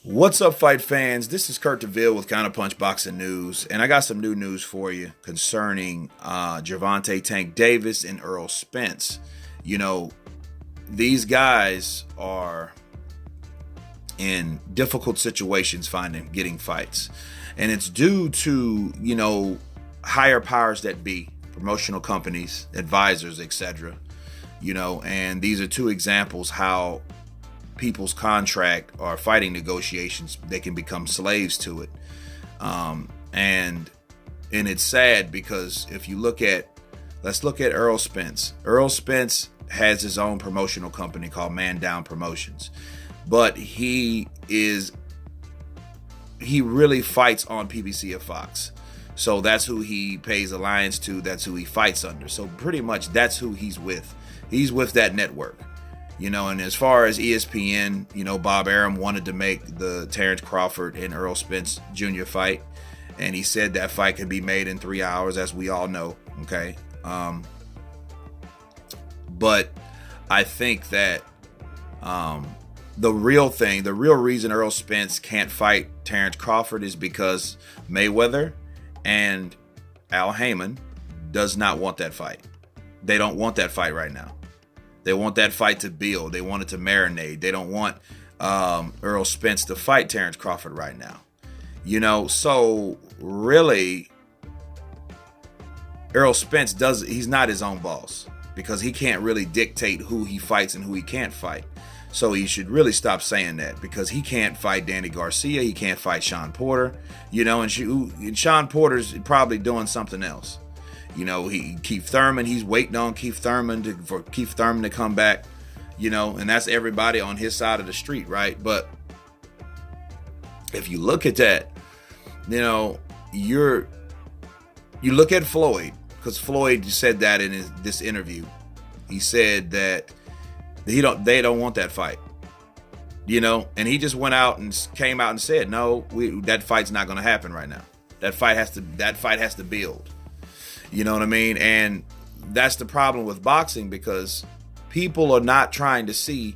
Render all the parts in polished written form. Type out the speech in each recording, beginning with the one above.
What's up, fight fans? This is Kurt DeVille with Counterpunch Boxing News, and I got some new news for you concerning Gervonta Tank Davis and Errol Spence. You know, these guys are in difficult situations getting fights, and it's due to higher powers that be, promotional companies, advisors, etc. And these are two examples how people's contract or fighting negotiations, they can become slaves to it. And it's sad because if you let's look at Errol Spence. Errol Spence has his own promotional company called Man Down Promotions, but he really fights on PBC of Fox. So that's who he pays alliance to. That's who he fights under. So pretty much that's who he's with. He's with that network. And as far as ESPN, Bob Arum wanted to make the Terrence Crawford and Errol Spence Jr. fight. And he said that fight could be made in 3 hours, as we all know. Okay. But I think that the real reason Errol Spence can't fight Terrence Crawford is because Mayweather and Al Heyman does not want that fight. They don't want that fight right now. They want that fight to build. They want it to marinate. They don't want Errol Spence to fight Terrence Crawford right now. So really, Errol Spence he's not his own boss because he can't really dictate who he fights and who he can't fight. So he should really stop saying that because he can't fight Danny Garcia. He can't fight Sean Porter, and Sean Porter's probably doing something else. Keith Thurman, he's waiting on Keith Thurman to come back, and that's everybody on his side of the street, right? But if you look at that, you look at Floyd, because Floyd said that in this interview. He said that they don't want that fight, and he just went out and came out and said, no, that fight's not going to happen right now. That fight has to build. You know what I mean? And that's the problem with boxing, because people are not trying to see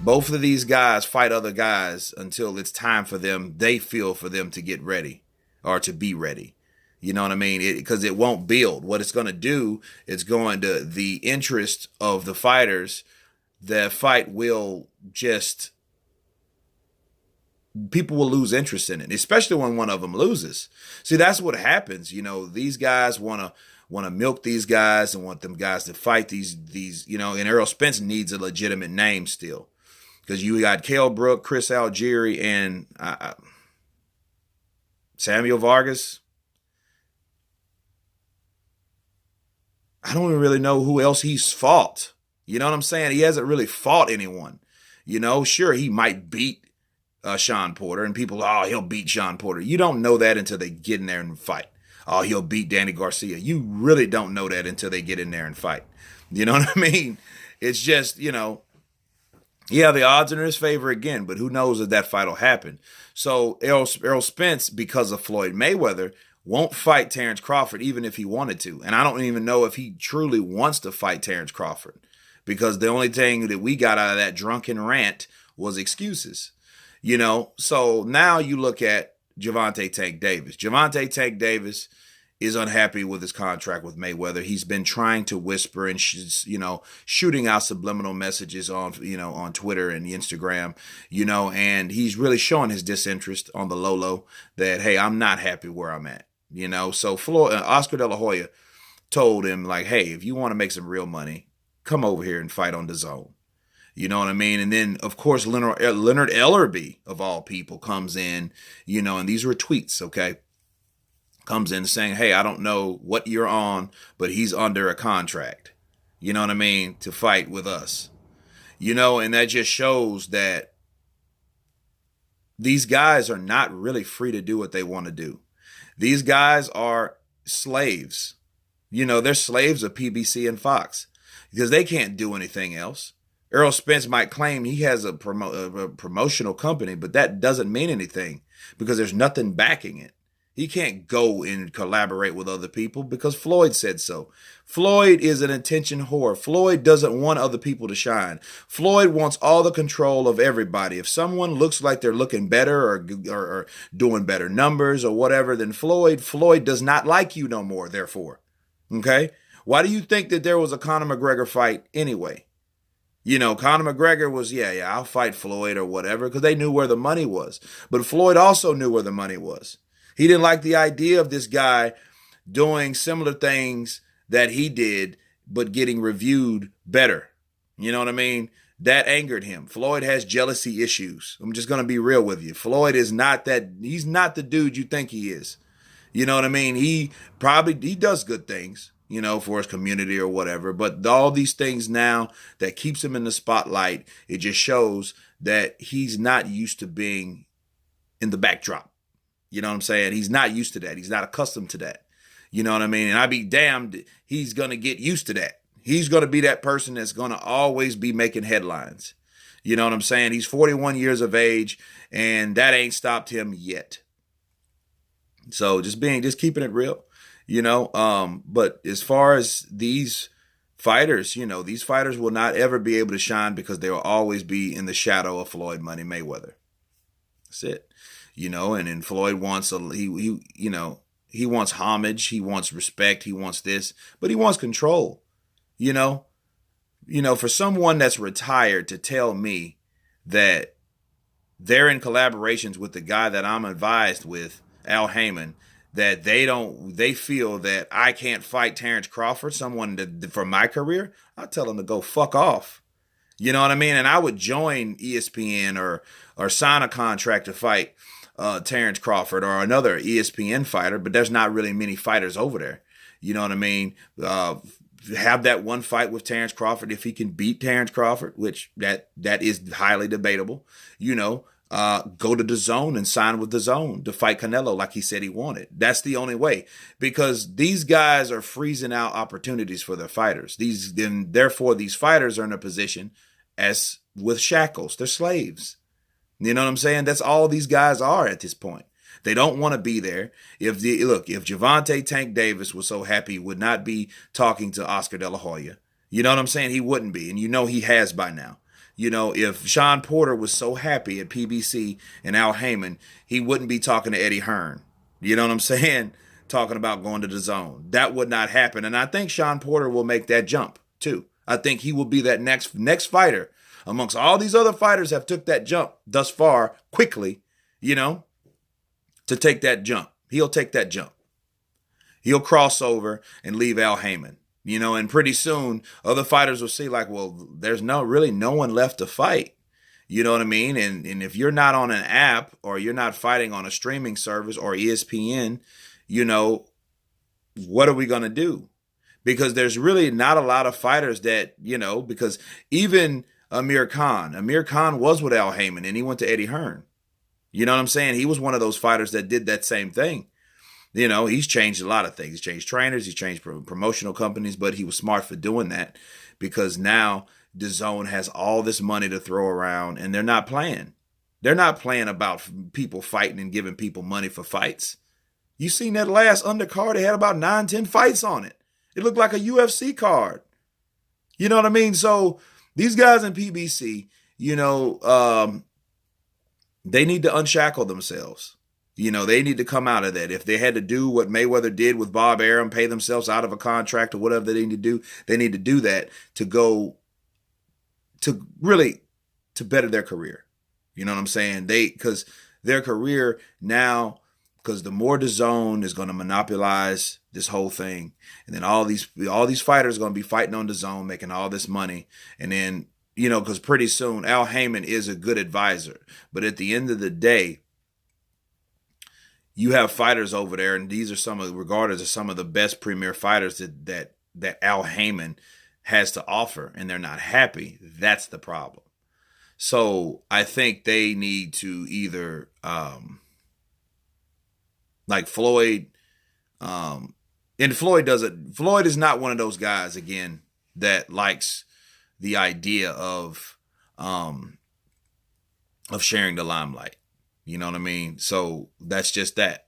both of these guys fight other guys until it's time for them, they feel for them to get ready or to be ready. You know what I mean? Because it won't build. What it's going to do, it's going to, the interest of the fighters, the fight will just, people will lose interest in it, especially when one of them loses. See, that's what happens. These guys want to milk these guys and want them guys to fight these, and Errol Spence needs a legitimate name still, because you got Kell Brook, Chris Algieri, and Samuel Vargas. I don't even really know who else he's fought. You know what I'm saying? He hasn't really fought anyone. Sure, he might beat Sean Porter, and people, he'll beat Sean Porter. You don't know that until they get in there and fight. Oh, he'll beat Danny Garcia. You really don't know that until they get in there and fight. You know what I mean? It's just, yeah, the odds are in his favor again, but who knows if that fight will happen. So Errol Spence, because of Floyd Mayweather, won't fight Terrence Crawford even if he wanted to. And I don't even know if he truly wants to fight Terrence Crawford, because the only thing that we got out of that drunken rant was excuses. So now you look at Gervonta Tank Davis. Gervonta Tank Davis is unhappy with his contract with Mayweather. He's been trying to whisper and shooting out subliminal messages on on Twitter and Instagram, and he's really showing his disinterest on the low that, hey, I'm not happy where I'm at. So Oscar De La Hoya told him, like, hey, if you want to make some real money, come over here and fight on DAZN. You know what I mean? And then, of course, Leonard Ellerbe, of all people, comes in, and these were tweets, okay? Comes in saying, hey, I don't know what you're on, but he's under a contract, you know what I mean, to fight with us. And that just shows that these guys are not really free to do what they want to do. These guys are slaves. They're slaves of PBC and Fox because they can't do anything else. Errol Spence might claim he has a promotional company, but that doesn't mean anything because there's nothing backing it. He can't go and collaborate with other people because Floyd said so. Floyd is an attention whore. Floyd doesn't want other people to shine. Floyd wants all the control of everybody. If someone looks like they're looking better or doing better numbers or whatever, then Floyd does not like you no more, therefore. Okay? Why do you think that there was a Conor McGregor fight anyway? You know, Conor McGregor was, yeah, I'll fight Floyd or whatever, because they knew where the money was. But Floyd also knew where the money was. He didn't like the idea of this guy doing similar things that he did, but getting reviewed better. You know what I mean? That angered him. Floyd has jealousy issues. I'm just going to be real with you. Floyd is not that, he's not the dude you think he is. You know what I mean? He does good things, you know, for his community or whatever. But all these things now that keeps him in the spotlight, it just shows that he's not used to being in the backdrop. You know what I'm saying? He's not used to that. He's not accustomed to that. You know what I mean? And I'd be damned, he's going to get used to that. He's going to be that person that's going to always be making headlines. You know what I'm saying? He's 41 years of age, and that ain't stopped him yet. So just keeping it real, you know. But as far as these fighters, you know, these fighters will not ever be able to shine because they will always be in the shadow of Floyd Money Mayweather. That's it. You know, and then Floyd wants he wants homage, he wants respect, he wants this, but he wants control. You know, for someone that's retired to tell me that they're in collaborations with the guy that I'm advised with, Al Heyman, that they feel that I can't fight Terrence Crawford, someone for my career, I'll tell them to go fuck off. You know what I mean? And I would join ESPN or sign a contract to fight Terrence Crawford or another ESPN fighter, but there's not really many fighters over there. You know what I mean? Have that one fight with Terrence Crawford if he can beat Terrence Crawford, which that is highly debatable. You know, go to DAZN and sign with DAZN to fight Canelo like he said he wanted. That's the only way, because these guys are freezing out opportunities for their fighters. Therefore, these fighters are in a position as with shackles. They're slaves. You know what I'm saying? That's all these guys are at this point. They don't want to be there. If Gervonta Tank Davis was so happy, he would not be talking to Oscar De La Hoya. You know what I'm saying? He wouldn't be. And you know he has by now. You know, if Sean Porter was so happy at PBC and Al Heyman, he wouldn't be talking to Eddie Hearn. You know what I'm saying? Talking about going to DAZN. That would not happen. And I think Sean Porter will make that jump too. I think he will be that next fighter amongst all these other fighters have took that jump thus far quickly, you know, to take that jump. He'll take that jump. He'll cross over and leave Al Heyman, you know, and pretty soon other fighters will see like, well, there's no one left to fight. You know what I mean? And if you're not on an app or you're not fighting on a streaming service or ESPN, you know, what are we going to do? Because there's really not a lot of fighters that, you know, because even Amir Khan was with Al Heyman and he went to Eddie Hearn. You know what I'm saying? He was one of those fighters that did that same thing. You know, he's changed a lot of things. He's changed trainers, he's changed promotional companies, but he was smart for doing that because now DAZN has all this money to throw around and they're not playing. They're not playing about people fighting and giving people money for fights. You seen that last undercard? It had about 9-10 fights on it. It looked like a UFC card. You know what I mean? So these guys in PBC, you know, they need to unshackle themselves. You know, they need to come out of that. If they had to do what Mayweather did with Bob Arum, pay themselves out of a contract or whatever they need to do, they need to do that to go to really to better their career. You know what I'm saying? Because their career now, because the more DAZN is going to monopolize this whole thing, and then all these fighters are going to be fighting on DAZN, making all this money, and then, you know, because pretty soon Al Heyman is a good advisor, but at the end of the day, you have fighters over there, and these are regarded as some of the best premier fighters that Al Heyman has to offer, and they're not happy. That's the problem. So I think they need to either, like Floyd, and Floyd is not one of those guys, again, that likes the idea of sharing the limelight. You know what I mean? So that's just that.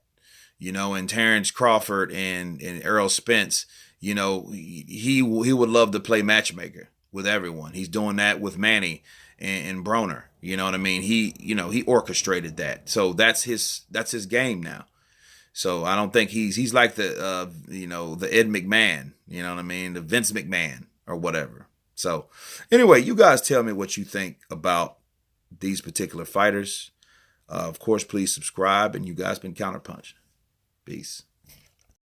you know, and Terrence Crawford and Errol Spence, you know, he would love to play matchmaker with everyone. He's doing that with Manny and Broner. You know what I mean? He orchestrated that. So that's his game now. So I don't think he's like the the Ed McMahon, you know what I mean, the Vince McMahon or whatever. So anyway, you guys tell me what you think about these particular fighters. Of course, please subscribe, and you guys been Counterpunch. Peace.